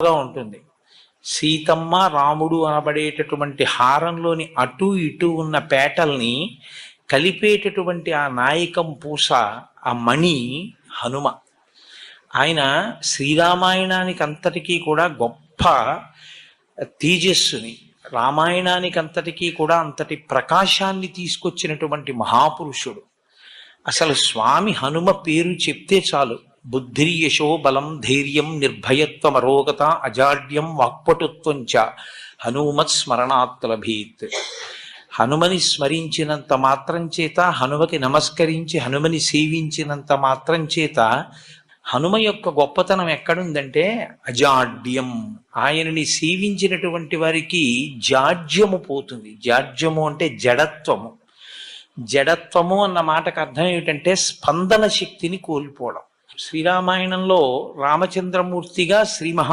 ఉంటుంది. సీతమ్మ రాముడు అనబడేటటువంటి హారంలోని అటు ఇటు ఉన్న పేటల్ని కలిపేటటువంటి ఆ నాయకం పూస, ఆ మణి హనుమ. ఆయన శ్రీరామాయణానికి అంతటికీ కూడా గొప్ప తేజస్సుని, రామాయణానికి అంతటికీ కూడా అంతటి ప్రకాశాన్ని తీసుకొచ్చినటువంటి మహాపురుషుడు. అసలు స్వామి హనుమ పేరు చెప్తే చాలు, బుద్ధిర్యశో బలం ధైర్యం నిర్భయత్వం అరోగత అజాడ్యం వాక్పటుత్వం చ హనుమత్ స్మరణాత్ లభేత్. హనుమని స్మరించినంత మాత్రం చేత, హనుమకి నమస్కరించి హనుమని సేవించినంత మాత్రం చేత హనుమ యొక్క గొప్పతనం ఎక్కడుందంటే అజాడ్యం. ఆయనని సేవించినటువంటి వారికి జాడ్యము పోతుంది. జాడ్యము అంటే జడత్వము. జడత్వము అన్న మాటకు అర్థం ఏమిటంటే స్పందన శక్తిని కోల్పోవడం. శ్రీరామాయణంలో రామచంద్రమూర్తిగా శ్రీ